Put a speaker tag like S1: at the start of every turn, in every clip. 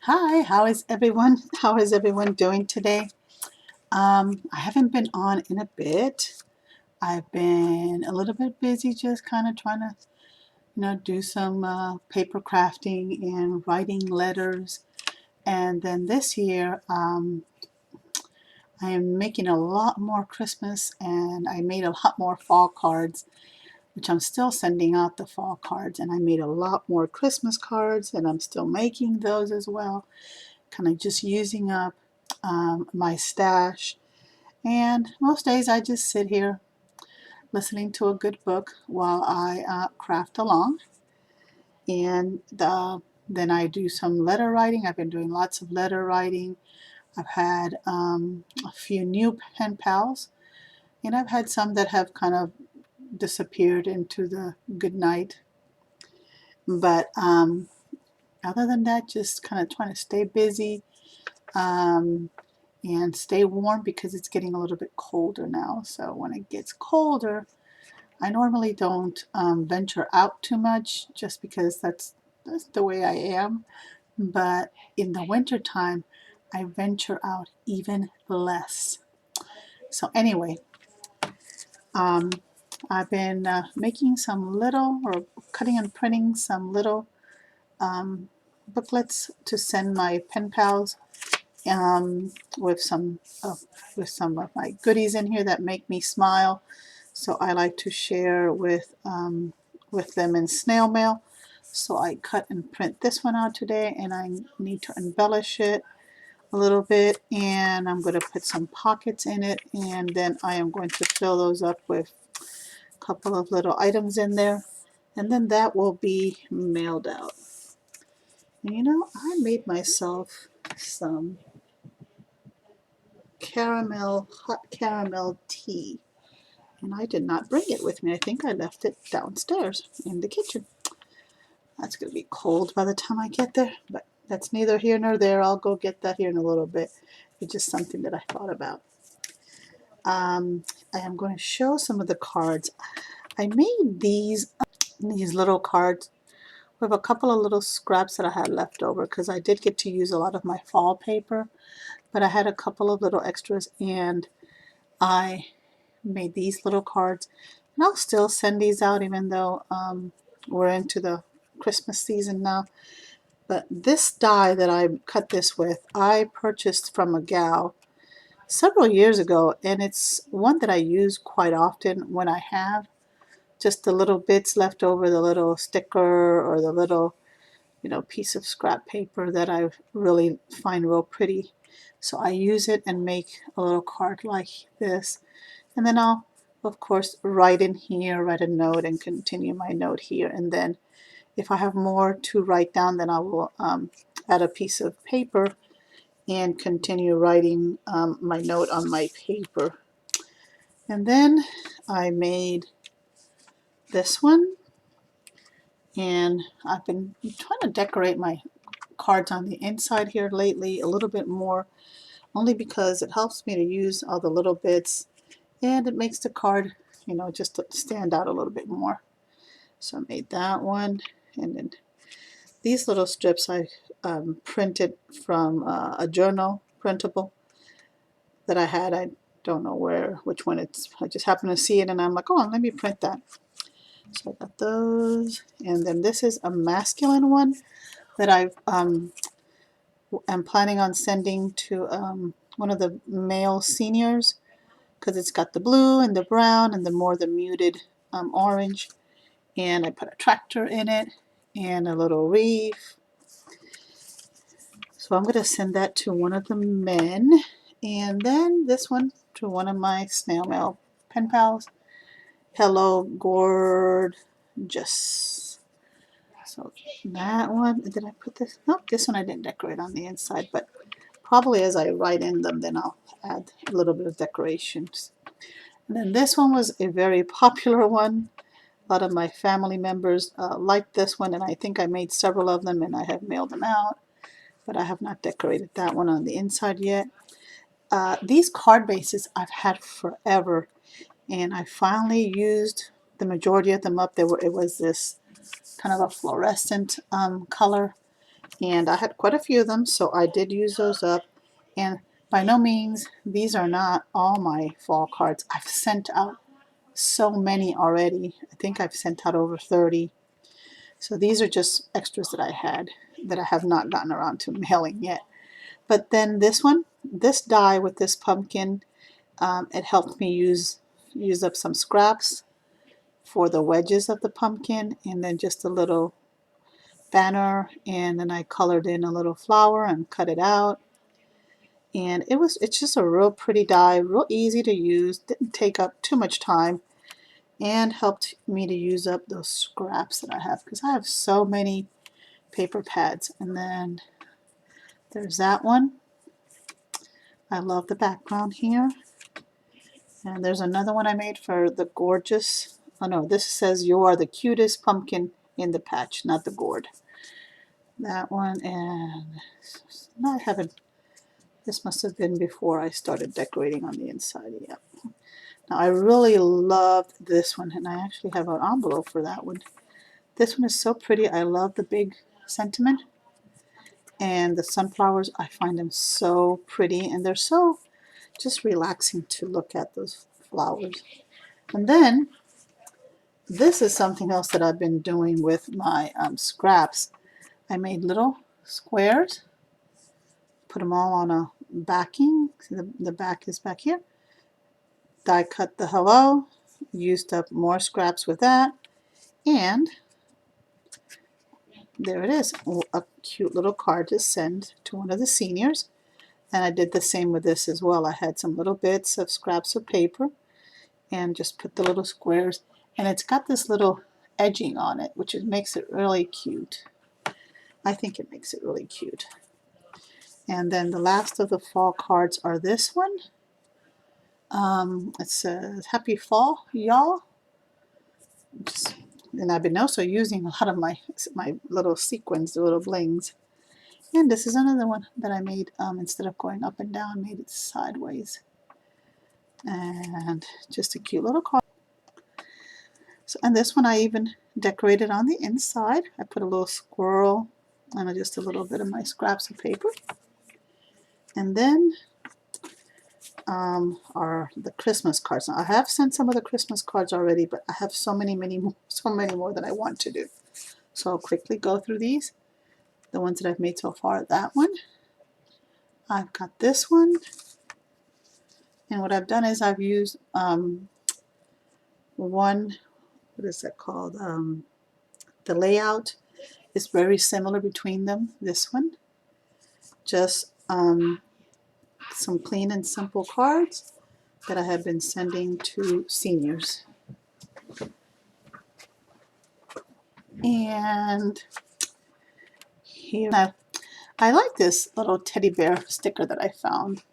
S1: Hi, how is everyone? How is everyone doing today? I haven't been on in a bit. I've been a little bit busy just kind of trying to, do some paper crafting and writing letters. And then this year, I am making a lot more Christmas and I made a lot more fall cards, which I'm still sending out the fall cards. And I made a lot more Christmas cards and I'm still making those as well. Kind of just using up my stash. And most days I just sit here listening to a good book while I craft along. And then I do some letter writing. I've been doing lots of letter writing. I've had a few new pen pals, and I've had some that have kind of disappeared into the good night. But other than that, just kind of trying to stay busy um, and stay warm because it's getting a little bit colder now. So when it gets colder, I normally don't venture out too much just because that's the way I am. But in the winter time, I venture out even less. So anyway, um, I've been making some little or cutting and printing some little um, booklets to send my pen pals um, with some of of my goodies in here that make me smile. So I like to share with them in snail mail. So I cut and print this one out today, and I need to embellish it a little bit, and I'm going to put some pockets in it, and then I am going to fill those up with a couple of little items in there, and then that will be mailed out. And I made myself some hot caramel tea. And I did not bring it with me. I think I left it downstairs in the kitchen. That's going to be cold by the time I get there, but that's neither here nor there. I'll go get that here in a little bit. It's just something that I thought about. I am going to show some of the cards. I made these little cards with a couple of little scraps that I had left over because I did get to use a lot of my fall paper, but I had a couple of little extras and I made these little cards. And I'll still send these out even though we're into the Christmas season now. But this die that I cut this with, I purchased from a gal several years ago, and it's one that I use quite often when I have just the little bits left over, the little sticker or the little, piece of scrap paper that I really find real pretty. So I use it and make a little card like this. And then I'll, of course, write in here, write a note, and continue my note here. And then if I have more to write down, then I will add a piece of paper and continue writing my note on my paper. And then I made this one, and I've been trying to decorate my cards on the inside here lately a little bit more, only because it helps me to use all the little bits and it makes the card, just stand out a little bit more. So I made that one, and then these little strips I printed from a journal printable that I had. I don't know which one it's. I just happened to see it, and I'm like, oh, let me print that. So I got those, and then this is a masculine one that am planning on sending to one of the male seniors because it's got the blue and the brown and the muted orange. And I put a tractor in it and a little reef. So I'm going to send that to one of the men, and then this one to one of my snail mail pen pals. Hello, gorgeous. So that one, did I put this? Nope, this one I didn't decorate on the inside, but probably as I write in them, then I'll add a little bit of decorations. And then this one was a very popular one. A lot of my family members liked this one, and I think I made several of them, and I have mailed them out, but I have not decorated that one on the inside yet. These card bases I've had forever, and I finally used the majority of them up. It was this kind of a fluorescent color, and I had quite a few of them, so I did use those up. And by no means, these are not all my fall cards. I've sent out so many already. I think I've sent out over 30. So these are just extras that I had that I have not gotten around to mailing yet. But then this one, this die with this pumpkin, it helped me use up some scraps for the wedges of the pumpkin, and then just a little banner, and then I colored in a little flower and cut it out. And it's just a real pretty die, real easy to use, didn't take up too much time, and helped me to use up those scraps that I have, because I have so many paper pads. And then there's that one. I love the background here. And there's another one I made for the gorgeous, oh no, this says you are the cutest pumpkin in the patch, not the gourd. That one, and no, I haven't, this must have been before I started decorating on the inside. Yep. Now I really loved this one, and I actually have an envelope for that one. This one is so pretty. I love the big sentiment, and the sunflowers, I find them so pretty, and they're so just relaxing to look at, those flowers. And then this is something else that I've been doing with my scraps. I made little squares, put them all on a backing. See, the back is back here. Die cut the hello, used up more scraps with that, and there it is, a cute little card to send to one of the seniors. And I did the same with this as well. I had some little bits of scraps of paper and just put the little squares, and it's got this little edging on it, which makes it really cute. I think it makes it really cute. And then the last of the fall cards are this one. It says happy fall, y'all. And I've been also using a lot of my little sequins, the little blings. And this is another one that I made, instead of going up and down, made it sideways. And just a cute little card. So, and this one I even decorated on the inside. I put a little squirrel and just a little bit of my scraps of paper. And then are the Christmas cards. Now, I have sent some of the Christmas cards already, but I have so many more that I want to do. So I'll quickly go through these. The ones that I've made so far. That one. I've got this one. And what I've done is I've used one, what is that called? The layout is very similar between them. This one. Just some clean and simple cards that I have been sending to seniors. And here, I like this little teddy bear sticker that I found.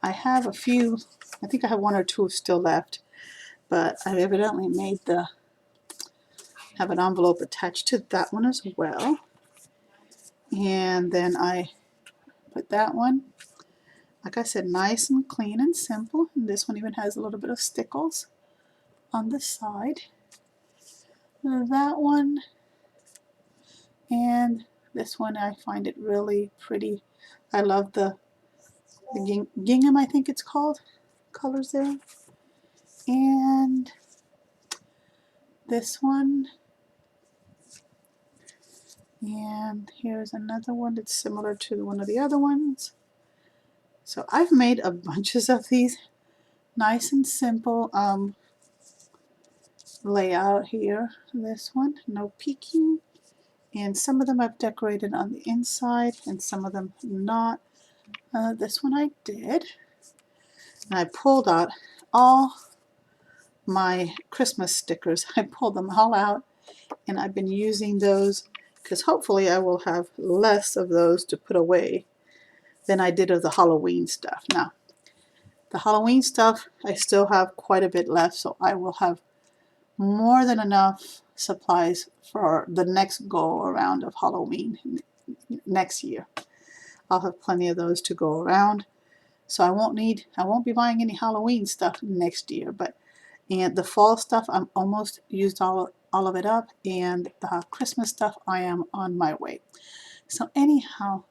S1: I have a few, I think I have one or two still left, but I evidently made have an envelope attached to that one as well. And then I put that one, like I said, nice and clean and simple. And this one even has a little bit of stickles on the side. That one, and this one, I find it really pretty. I love the gingham, I think it's called, colors there. And this one, and here's another one that's similar to one of the other ones. So I've made a bunches of these, nice and simple layout here. This one, no peeking, and some of them I've decorated on the inside and some of them not. This one I did, and I pulled out all my Christmas stickers. I pulled them all out, and I've been using those because hopefully I will have less of those to put away than I did of the Halloween stuff. Now, the Halloween stuff, I still have quite a bit left, so I will have more than enough supplies for the next go around of Halloween next year. I'll have plenty of those to go around, so I won't be buying any Halloween stuff next year. And the fall stuff, I'm almost used all of it up, and the Christmas stuff, I am on my way. So anyhow,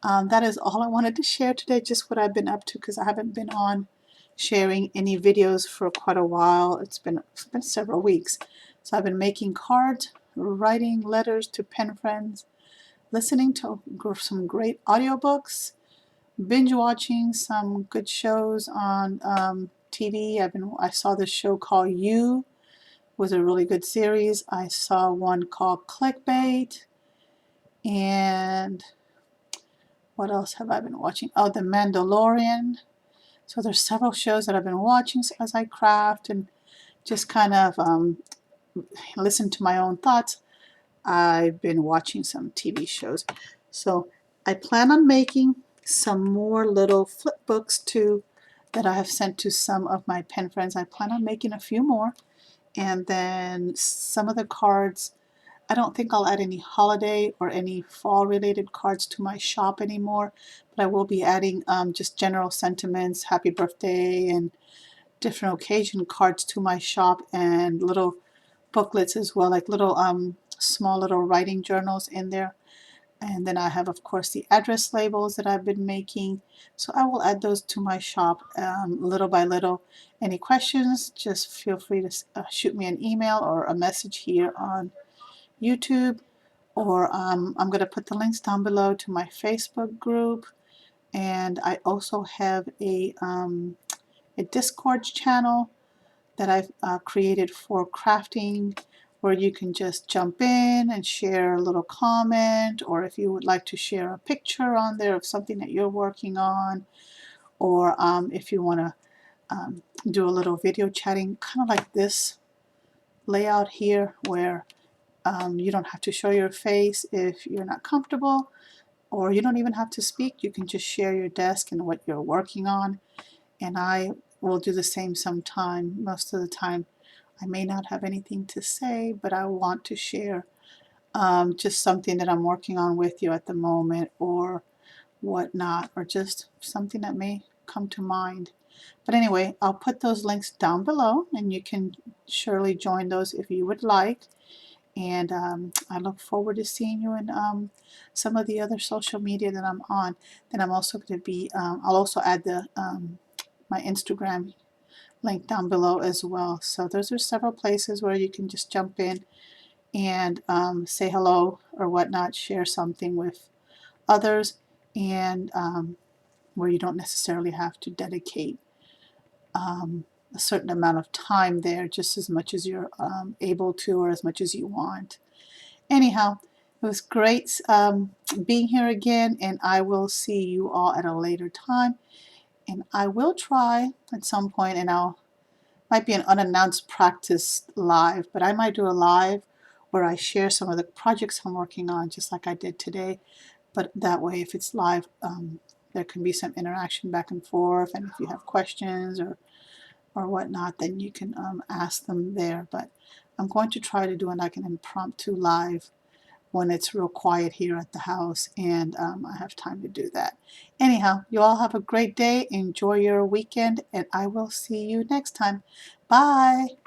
S1: that is all I wanted to share today, just what I've been up to, because I haven't been on sharing any videos for quite a while. It's been several weeks. So I've been making cards, writing letters to pen friends, listening to some great audiobooks, binge watching some good shows on TV. I saw this show called You, was a really good series. I saw one called Clickbait, and what else have I been watching? Oh, The Mandalorian. So there's several shows that I've been watching as I craft and just kind of listen to my own thoughts. I've been watching some TV shows. So I plan on making some more little flip books too that I have sent to some of my pen friends. I plan on making a few more. And then some of the cards, I don't think I'll add any holiday or any fall related cards to my shop anymore, but I will be adding just general sentiments, happy birthday, and different occasion cards to my shop, and little booklets as well, like little small little writing journals in there. And then I have, of course, the address labels that I've been making. So I will add those to my shop little by little. Any questions, just feel free to shoot me an email or a message here on YouTube, or I'm going to put the links down below to my Facebook group. And I also have a Discord channel that I've created for crafting, where you can just jump in and share a little comment, or if you would like to share a picture on there of something that you're working on, or if you want to do a little video chatting, kind of like this layout here, where you don't have to show your face if you're not comfortable, or you don't even have to speak. You can just share your desk and what you're working on. And I will do the same sometime. Most of the time, I may not have anything to say, but I want to share just something that I'm working on with you at the moment, or whatnot, or just something that may come to mind. But anyway, I'll put those links down below, and you can surely join those if you would like. And I look forward to seeing you in some of the other social media that I'm on. Then I'm also going to be, I'll also add the my Instagram link down below as well. So those are several places where you can just jump in and say hello or whatnot, share something with others, and where you don't necessarily have to dedicate a certain amount of time there, just as much as you're able to, or as much as you want. Anyhow, it was great being here again, and I will see you all at a later time. And I will try at some point, and I'll might be an unannounced practice live, but I might do a live where I share some of the projects I'm working on, just like I did today. But that way, if it's live, there can be some interaction back and forth, and if you have questions or whatnot, then you can ask them there. But I'm going to try to do like an impromptu live when it's real quiet here at the house, and I have time to do that. Anyhow, you all have a great day. Enjoy your weekend, and I will see you next time. Bye.